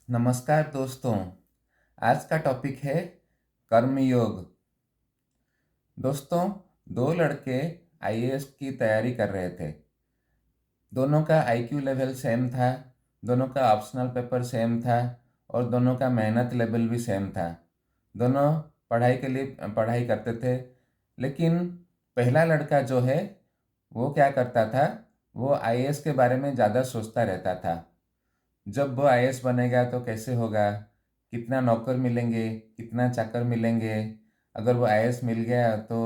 नमस्कार दोस्तों। आज का टॉपिक है कर्मयोग। दोस्तों, दो लड़के आईएएस की तैयारी कर रहे थे। दोनों का आईक्यू लेवल सेम था, दोनों का ऑप्शनल पेपर सेम था और दोनों का मेहनत लेवल भी सेम था। दोनों पढ़ाई के लिए पढ़ाई करते थे, लेकिन पहला लड़का जो है वो क्या करता था, वो आईएएस के बारे में ज़्यादा सोचता रहता था। जब वो आईएएस बनेगा तो कैसे होगा, कितना नौकर मिलेंगे, कितना चाकर मिलेंगे, अगर वो आईएएस मिल गया तो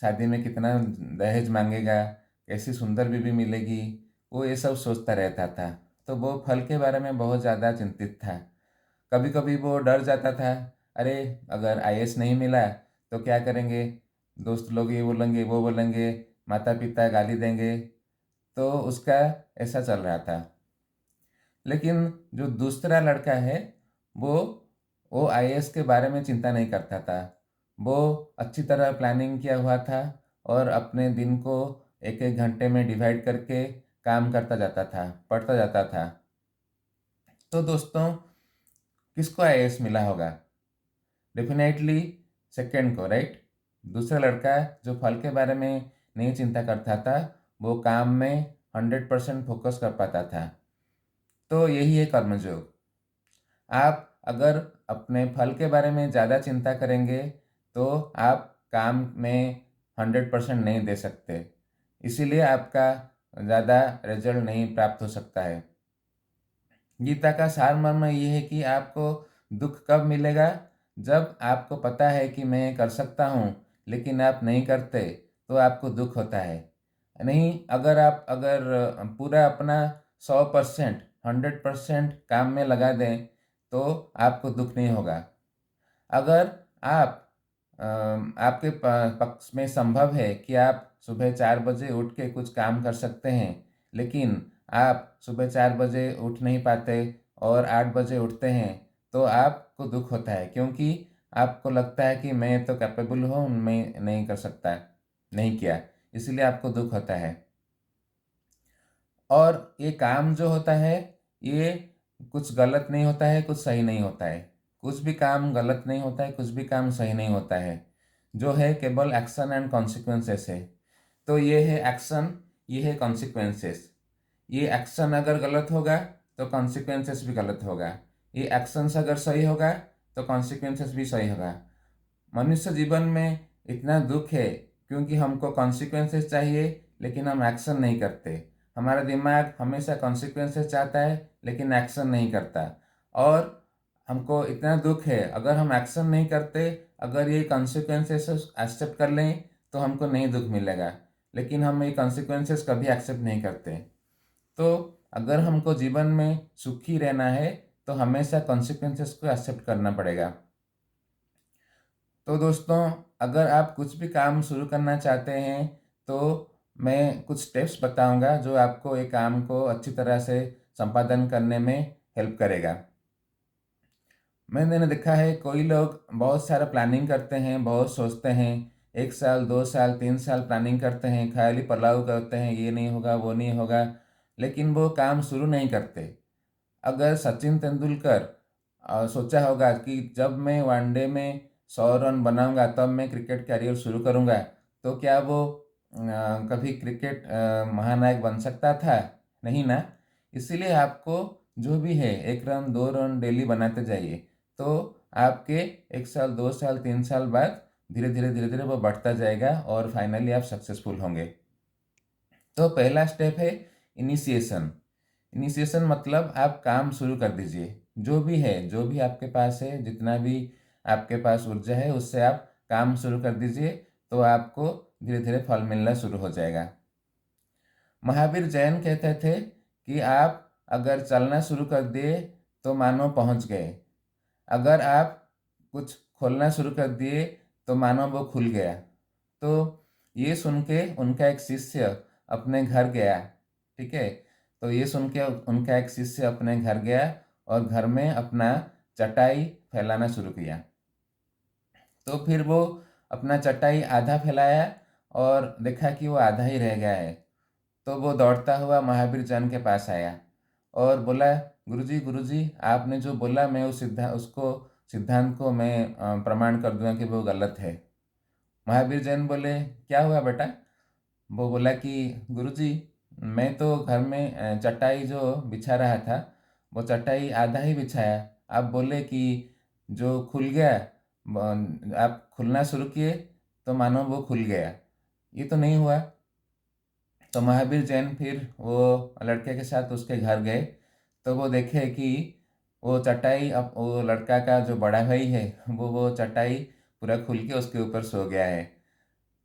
शादी में कितना दहेज मांगेगा, कैसी सुंदर बीवी मिलेगी, वो ये सब सोचता रहता था। तो वो फल के बारे में बहुत ज़्यादा चिंतित था। कभी कभी वो डर जाता था, अरे अगर आईएएस नहीं मिला तो क्या करेंगे, दोस्त लोग ये बोलेंगे वो बोलेंगे, माता पिता गाली देंगे। तो उसका ऐसा चल रहा था। लेकिन जो दूसरा लड़का है वो वो आईएएस के बारे में चिंता नहीं करता था। वो अच्छी तरह प्लानिंग किया हुआ था और अपने दिन को एक एक घंटे में डिवाइड करके काम करता जाता था, पढ़ता जाता था। तो दोस्तों, किसको आईएएस मिला होगा? डेफिनेटली सेकंड को, राइट। दूसरा लड़का जो फल के बारे में नहीं चिंता करता था, वो काम में 100% फोकस कर पाता था। तो यही है कर्मयोग। आप अगर अपने फल के बारे में ज़्यादा चिंता करेंगे तो आप काम में 100% नहीं दे सकते, इसीलिए आपका ज़्यादा रिजल्ट नहीं प्राप्त हो सकता है। गीता का सार मर्म ये है कि आपको दुख कब मिलेगा, जब आपको पता है कि मैं कर सकता हूँ लेकिन आप नहीं करते, तो आपको दुख होता है। नहीं, अगर पूरा अपना 100% 100% काम में लगा दें तो आपको दुख नहीं होगा। अगर आप आपके पक्ष में संभव है कि आप सुबह 4 बजे उठ के कुछ काम कर सकते हैं, लेकिन आप सुबह 4 बजे उठ नहीं पाते और 8 बजे उठते हैं, तो आपको दुख होता है, क्योंकि आपको लगता है कि मैं तो कैपेबल हूँ, मैं नहीं कर सकता, नहीं किया, इसलिए आपको दुख होता है। और ये काम जो होता है, ये कुछ गलत नहीं होता है, कुछ सही नहीं होता है। कुछ भी काम गलत नहीं होता है, कुछ भी काम सही नहीं होता है। जो है केवल एक्शन एंड कॉन्सिक्वेंसेस है। तो ये है एक्शन, ये है कॉन्सिक्वेंसेस। ये एक्शन अगर गलत होगा तो कॉन्सिक्वेंसेस भी गलत होगा। ये एक्शंस अगर सही होगा तो कॉन्सिक्वेंसेस भी सही होगा। मनुष्य जीवन में इतना दुख है क्योंकि हमको कॉन्सिक्वेंसेस चाहिए लेकिन हम एक्शन नहीं करते। हमारा दिमाग हमेशा कॉन्सिक्वेंसेस चाहता है लेकिन एक्शन नहीं करता। और हमको इतना दुख है, अगर हम एक्शन नहीं करते, अगर ये कॉन्सिक्वेंसेस एक्सेप्ट कर लें तो हमको नहीं दुख मिलेगा, लेकिन हम ये कॉन्सिक्वेंसेस कभी एक्सेप्ट नहीं करते। तो अगर हमको जीवन में सुखी रहना है तो हमेशा कॉन्सिक्वेंसेस को एक्सेप्ट करना पड़ेगा। तो दोस्तों, अगर आप कुछ भी काम शुरू करना चाहते हैं तो मैं कुछ स्टेप्स बताऊंगा जो आपको ये काम को अच्छी तरह से संपादन करने में हेल्प करेगा। मैंने देखा है कोई लोग बहुत सारा प्लानिंग करते हैं, बहुत सोचते हैं, 1 साल 2 साल 3 साल प्लानिंग करते हैं, ख्याली पलाव करते हैं, ये नहीं होगा वो नहीं होगा, लेकिन वो काम शुरू नहीं करते। अगर सचिन तेंदुलकर सोचा होगा कि जब मैं वनडे में 100 रन बनाऊंगा तब मैं क्रिकेट कैरियर शुरू करूंगा, तो क्या वो कभी क्रिकेट महानायक बन सकता था? नहीं ना। इसीलिए आपको जो भी है 1 रन 2 रन डेली बनाते जाइए, तो आपके 1 साल 2 साल 3 साल बाद धीरे धीरे वो बढ़ता जाएगा और फाइनली आप सक्सेसफुल होंगे। तो पहला स्टेप है इनिशिएशन। इनिशिएशन मतलब आप काम शुरू कर दीजिए। जो भी है, जो भी आपके पास है, जितना भी आपके पास ऊर्जा है, उससे आप काम शुरू कर दीजिए, तो आपको धीरे धीरे फल मिलना शुरू हो जाएगा। महावीर जैन कहते थे कि आप अगर चलना शुरू कर दिए तो मानो पहुंच गए, अगर आप कुछ खोलना शुरू कर दिए तो मानो वो खुल गया। तो ये सुन के उनका एक शिष्य अपने घर गया, ठीक है। तो ये सुन के उनका एक शिष्य अपने घर गया और घर में अपना चटाई फैलाना शुरू किया। तो फिर वो अपना चटाई आधा फैलाया और देखा कि वो आधा ही रह गया है। तो वो दौड़ता हुआ महावीर जैन के पास आया और बोला गुरुजी आपने जो बोला मैं उसको सिद्धांत को मैं प्रमाण कर दूंगा कि वो गलत है। महावीर जैन बोले, क्या हुआ बेटा? वो बोला कि गुरुजी, मैं तो घर में चटाई जो बिछा रहा था, वो चटाई आधा ही बिछाया, आप बोले कि जो खुल गया, आप खुलना शुरू किए तो मानो वो खुल गया, ये तो नहीं हुआ। तो महावीर जैन फिर वो लड़के के साथ उसके घर गए, तो वो देखे कि वो चटाई, अब वो लड़का का जो बड़ा भाई है वो चटाई पूरा खुल के उसके ऊपर सो गया है।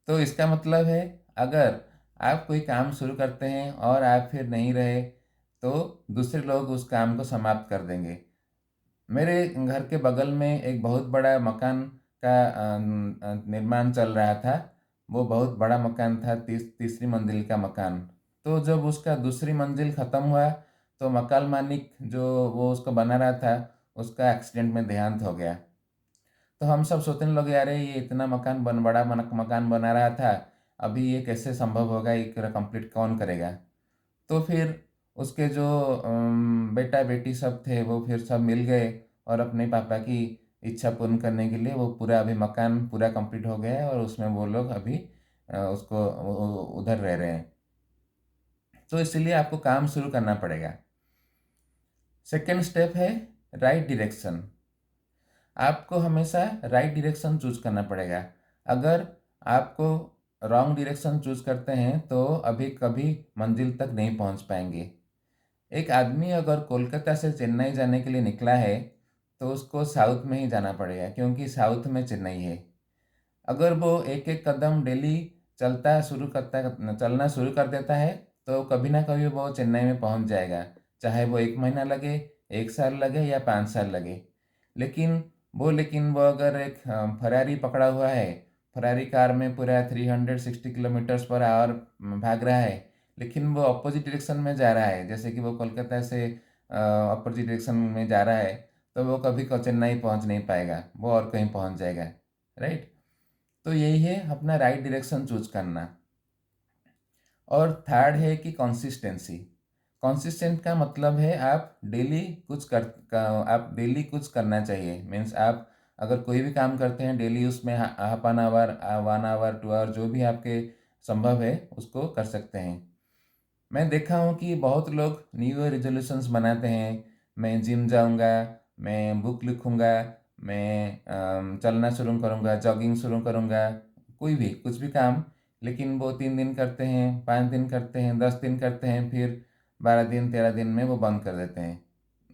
तो इसका मतलब है, अगर आप कोई काम शुरू करते हैं और आप फिर नहीं रहे तो दूसरे लोग उस काम को समाप्त कर देंगे। मेरे घर के बगल में एक बहुत बड़ा मकान का निर्माण चल रहा था। वो बहुत बड़ा मकान था, तीसरी मंजिल का मकान। तो जब उसका दूसरी मंजिल ख़त्म हुआ तो मकान मालिक जो वो उसको बना रहा था, उसका एक्सीडेंट में देहांत हो गया। तो हम सब सोचने लगे, अरे ये इतना मकान बना रहा था, अभी ये कैसे संभव होगा, ये कंप्लीट कौन करेगा? तो फिर उसके जो बेटा बेटी सब थे वो फिर सब मिल गए और अपने पापा की इच्छा पूर्ण करने के लिए वो पूरा अभी मकान पूरा कंप्लीट हो गया है और उसमें वो लोग अभी उधर रह रहे हैं। तो इसलिए आपको काम शुरू करना पड़ेगा। सेकेंड स्टेप है राइट डायरेक्शन। आपको हमेशा राइट डायरेक्शन चूज करना पड़ेगा। अगर आपको रॉन्ग डायरेक्शन चूज करते हैं तो अभी कभी मंजिल तक नहीं पहुंच पाएंगे। एक आदमी अगर कोलकाता से चेन्नई जाने के लिए निकला है तो उसको साउथ में ही जाना पड़ेगा, क्योंकि साउथ में चेन्नई है। अगर वो एक एक कदम डेली चलना शुरू कर देता है तो कभी ना कभी वो चेन्नई में पहुंच जाएगा, चाहे वो 1 महीना लगे, 1 साल लगे या 5 साल लगे। लेकिन वो अगर एक फरारी पकड़ा हुआ है, फरारी कार में पूरा 360 किलोमीटर्स पर आवर भाग रहा है, लेकिन वो अपोजिट डायरेक्शन में जा रहा है, जैसे कि वो कोलकाता से अपोजिट डायरेक्शन में जा रहा है, तो वो कभी चेन्नई पहुंच नहीं पाएगा, वो और कहीं पहुंच जाएगा। राइट? तो यही है अपना राइट डायरेक्शन चूज करना। और थर्ड है कि कंसिस्टेंसी। कंसिस्टेंट का मतलब है आप डेली कुछ करना चाहिए। मीन्स आप अगर कोई भी काम करते हैं डेली, उसमें half an hour, 1 hour, 2 hour, जो भी आपके संभव है उसको कर सकते हैं। मैं देखा हूँ कि बहुत लोग न्यू ईयर रेजोल्यूशंस बनाते हैं, मैं जिम जाऊँगा, मैं बुक लिखूँगा, मैं चलना शुरू करूँगा, जॉगिंग शुरू करूँगा, कोई भी कुछ भी काम। लेकिन वो 3 दिन करते हैं, 5 दिन करते हैं, 10 दिन करते हैं, फिर 12 दिन 13 दिन में वो बंद कर देते हैं।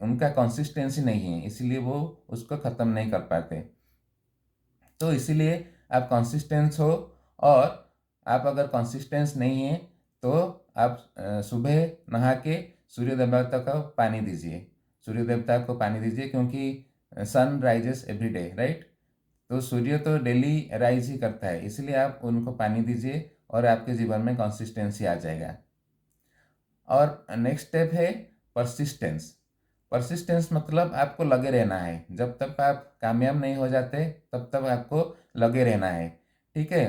उनका कंसिस्टेंसी नहीं है, इसीलिए वो उसको ख़त्म नहीं कर पाते। तो इसीलिए आप कंसिस्टेंस हो। और आप अगर कंसिस्टेंस नहीं है तो आप सुबह नहा के सूर्य देवता को पानी दीजिए। सूर्य देवता को पानी दीजिए, क्योंकि sun rises every day, right? तो सूर्य तो डेली राइज ही करता है, इसलिए आप उनको पानी दीजिए और आपके जीवन में कंसिस्टेंसी आ जाएगा। और नेक्स्ट स्टेप है परसिस्टेंस। परसिस्टेंस मतलब आपको लगे रहना है, जब तक आप कामयाब नहीं हो जाते तब तक आपको लगे रहना है। ठीक है?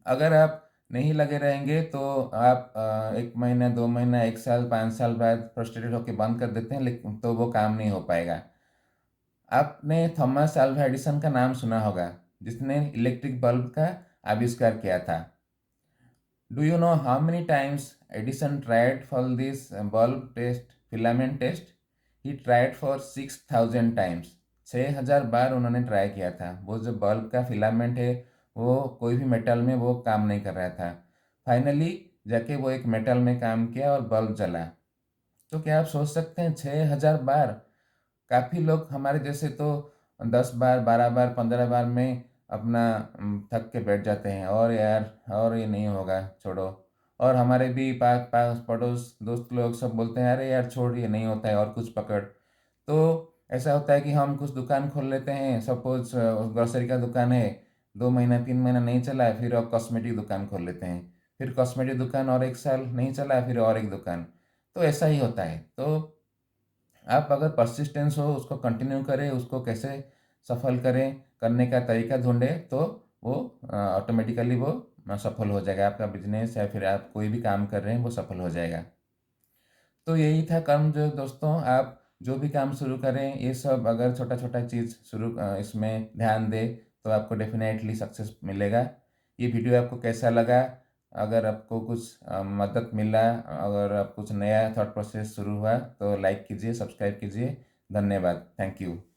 अगर आप नहीं लगे रहेंगे तो आप 1 महीना, 2 महीना, 1 साल, 5 साल बाद फ्रस्ट्रेटेड होकर बंद कर देते हैं, लेकिन तो वो काम नहीं हो पाएगा। आपने थॉमस अल्वा एडिसन का नाम सुना होगा, जिसने इलेक्ट्रिक बल्ब का आविष्कार किया था। Do you know how many times Edison tried for this bulb test, filament test? He tried for 6,000 times. 6,000 बार उन्होंने ट्राई किया था। वो जो बल्ब का फिलामेंट है वो कोई भी मेटल में वो काम नहीं कर रहा था। फाइनली जाके वो एक मेटल में काम किया और बल्ब जला। तो क्या आप सोच सकते हैं, 6,000 बार? काफ़ी लोग हमारे जैसे तो 10 बार, 12 बार, 15 बार में अपना थक के बैठ जाते हैं, और यार और ये नहीं होगा, छोड़ो। और हमारे भी पास पास पड़ोस दोस्त लोग सब बोलते हैं, अरे यार छोड़, ये नहीं होता है, और कुछ पकड़। तो ऐसा होता है कि हम कुछ दुकान खोल लेते हैं, सपोज ग्रोसरी का दुकान है, 2 महीना 3 महीना नहीं चला, फिर अब कॉस्मेटिक दुकान खोल लेते हैं, फिर कॉस्मेटिक दुकान और 1 साल नहीं चला, फिर और एक दुकान। तो ऐसा ही होता है। तो आप अगर परसिस्टेंस हो, उसको कंटिन्यू करें, उसको कैसे सफल करें, करने का तरीका ढूंढें, तो वो ऑटोमेटिकली वो सफल हो जाएगा। आपका बिजनेस या फिर आप कोई भी काम कर रहे हैं वो सफल हो जाएगा। तो यही था कर्म जो दोस्तों, आप जो भी काम शुरू करें, ये सब अगर छोटा-छोटा चीज़ इसमें ध्यान दें, तो आपको डेफ़िनेटली सक्सेस मिलेगा। ये वीडियो आपको कैसा लगा? अगर आपको कुछ मदद मिला, अगर आप कुछ नया थॉट प्रोसेस शुरू हुआ, तो लाइक कीजिए, सब्सक्राइब कीजिए। धन्यवाद। Thank you.